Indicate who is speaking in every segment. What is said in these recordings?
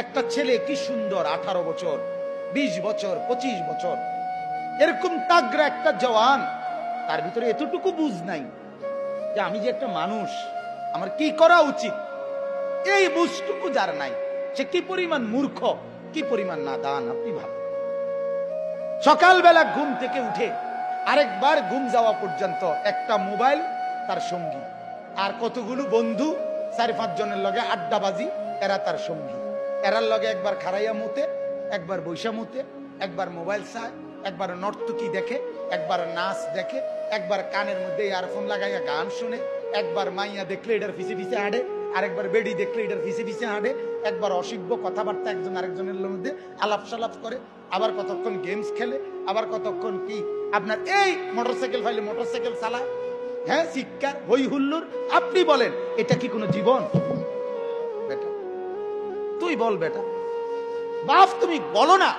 Speaker 1: একটা ছেলে কি সুন্দর, 18 বছর, 20 বছর, 25 বছর, এরকম তাগড়া একটা জওয়ান, তার ভিতরে এতটুকু বুঝ নাই যে আমি যে একটা মানুষ, আমার কি করা উচিত। এই বুঝটুকু যার নাই, সে কি পরিমাণ মূর্খ, কি পরিমাণ নাদান। আপনি ভাবেন, সকালবেলা ঘুম থেকে উঠে আরেকবার ঘুম যাওয়া পর্যন্ত একটা মোবাইল তার সঙ্গী, আর কতগুলো বন্ধু 4-5 জনের লগে আড্ডাবাজি, এরা তার সঙ্গী। এরার লগে একবার খারাইয়া মুতে, একবার বৈশা মুতে, একবার মোবাইল চায়, একবার নর্তকী দেখে, একবার নাচ দেখে, একবার কানের মধ্যে ইয়ারফোন লাগাইয়া গান শুনে, একবার মাইয়া দেখলে এটার পিছে পিছে হাঁটে, আরেকবার বেডি দেখলে এটার পিছে পিছে হাঁটে, একবার অসভ্য কথাবার্তা একজন আরেকজনের মধ্যে আলাপ সালাপ করে, আবার কতক্ষণ গেমস খেলে, আবার কতক্ষণ কি আপনার এই মোটরসাইকেল ফাইলে মোটরসাইকেল চালায়। হ্যাঁ, শিক্ষা হই হুল্লোর। আপনি বলেন, এটা কি কোনো জীবন? বেটা তুই বল, বেটা বাপ তুমি বলো না,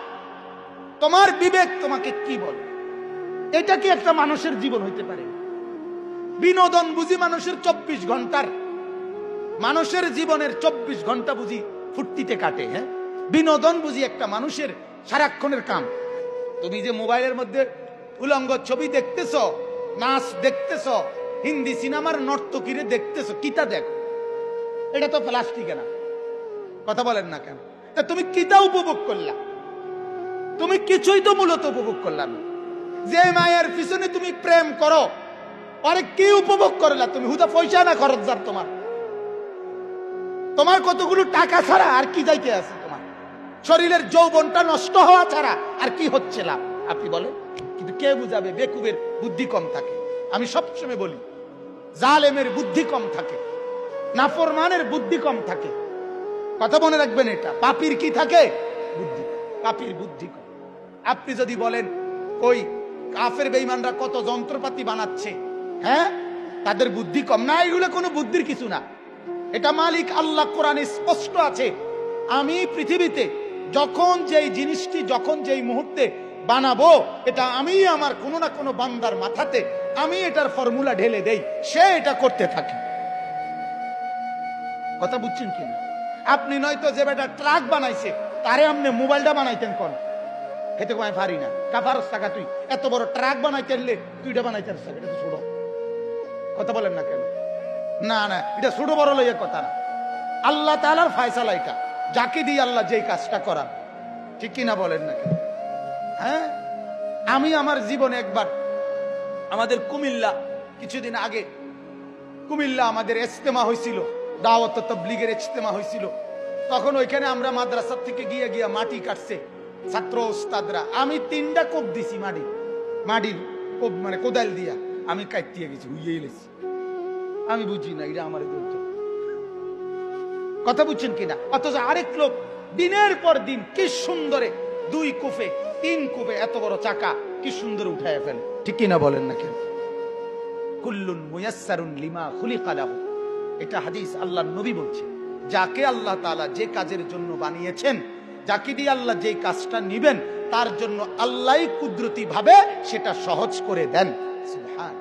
Speaker 1: তোমার বিবেক তোমাকে কি বলে? এটা কি একটা মানুষের জীবন হইতে পারে? বিনোদন বুঝি মানুষের 24 ঘন্টার, মানুষের জীবনের 24 ঘন্টা বুঝি ফুর্তিতে কাটে। হ্যাঁ, বিনোদন বুঝি একটা মানুষের সারাক্ষণের কাম। তুমি যে মোবাইলের মধ্যে উলঙ্গ ছবি দেখতেছ, নাচ দেখতেছ, হিন্দি সিনেমার নর্তকীরে দেখতেছ, কিতা দেখো? এটা তো প্লাস্টিকে না। কথা বলেন না কেন? তা তুমি কিতা উপভোগ করলা? তুমি কিছুই তো মূলত উপভোগ করলাম। যে মায়ের পিছনে তুমি প্রেম করো, আরে কি উপভোগ করলা তুমি? হুদা পয়সা না খরচ যার তোমার, তোমার কতগুলো টাকা ছাড়া আর কি যাইতে আছে? তোমার শরীরের যৌবনটা নষ্ট হওয়া ছাড়া আর কি হচ্ছে লাভ? আপনি বলেন। কিন্তু কে বুঝাবে? বেকুবের বুদ্ধি কম থাকে। আমি সবসময় বলি, জালেমের বুদ্ধি কম থাকে, নাফরমানের বুদ্ধি কম থাকে। কথা মনে রাখবেন, এটা পাপীর কি থাকে? বুদ্ধি। পাপীর বুদ্ধি কম। আপনি যদি বলেন ওই কাফের বেঈমানরা কত যন্ত্রপাতি বানাচ্ছে, হ্যাঁ, তাদের বুদ্ধি কম না? এগুলো কোনো বুদ্ধির কিছু না। এটা মালিক আল্লাহ কোরআনে স্পষ্ট আছে, আমি পৃথিবীতে যখন যেই জিনিসটি যখন যেই মুহূর্তে বানাবো, এটা আমি আমার কোনো না কোনো বান্দার মাথাতে আমি এটার ফর্মুলা ঢেলে দেই, সে এটা করতে থাকে। কথা বুঝছেন কিনা? আপনি নয়তো যে বেটা ট্রাক বানাইছে, তারে আপনি মোবাইলটা বানাইতেন কোন? খেতে কমায় পারি না, কাফারস টাকা তুই এত বড় ট্রাক বানাইতে এলে তুইটা বানাইতে পারছ, এটা তো ছোট। কথা বলেন না কেন? না না, এটা ছোট বড় লইয়া কথা না। আল্লাহ তাআলার ফয়সালা এটা, যাকে দিয়ে আল্লাহ যেই কাজটা করার। ঠিক কিনা বলেন না কেন? হ্যাঁ, আমি আমার জীবনে একবার আমাদের কুমিল্লা, কিছুদিন আগে কুমিল্লা আমাদের ইজতেমা হয়েছিল, দাওয়াত তাবলীগের ইজতেমা হয়েছিল। তখন ওইখানে আমরা মাদ্রাসা থেকে গিয়ে গিয়ে মাটি কাটছে ছাত্র ওস্তাদরা। আমি 3টা কোপ দিছি, মাটির কোপ, মানে কোদাল দিয়া আমি কাটতে গেছি, হুইয়ে গেছি। আমি বুঝি না এটা আমার বলতো। কথা বুঝছেন কিনা? অথচ আরেক লোক দিনের পর দিন কি সুন্দরে 2 কোপে 3 কোপে এত বড় চাকা কি সুন্দর উঠায় ফেলে। ঠিক কিনা বলেন না কেন? কুল্লুন মুয়াসসারুন লিমা খুলিকা লাহু, এটা হাদিস, আল্লাহর নবী বলছে, যাকে আল্লাহ তাআলা যে কাজের জন্য বানিয়েছেন, যাকে দিয়ে আল্লাহ যে কাজটা নিবেন, তার জন্য আল্লাহই কুদরতি ভাবে সেটা সহজ করে দেন। সুবহান।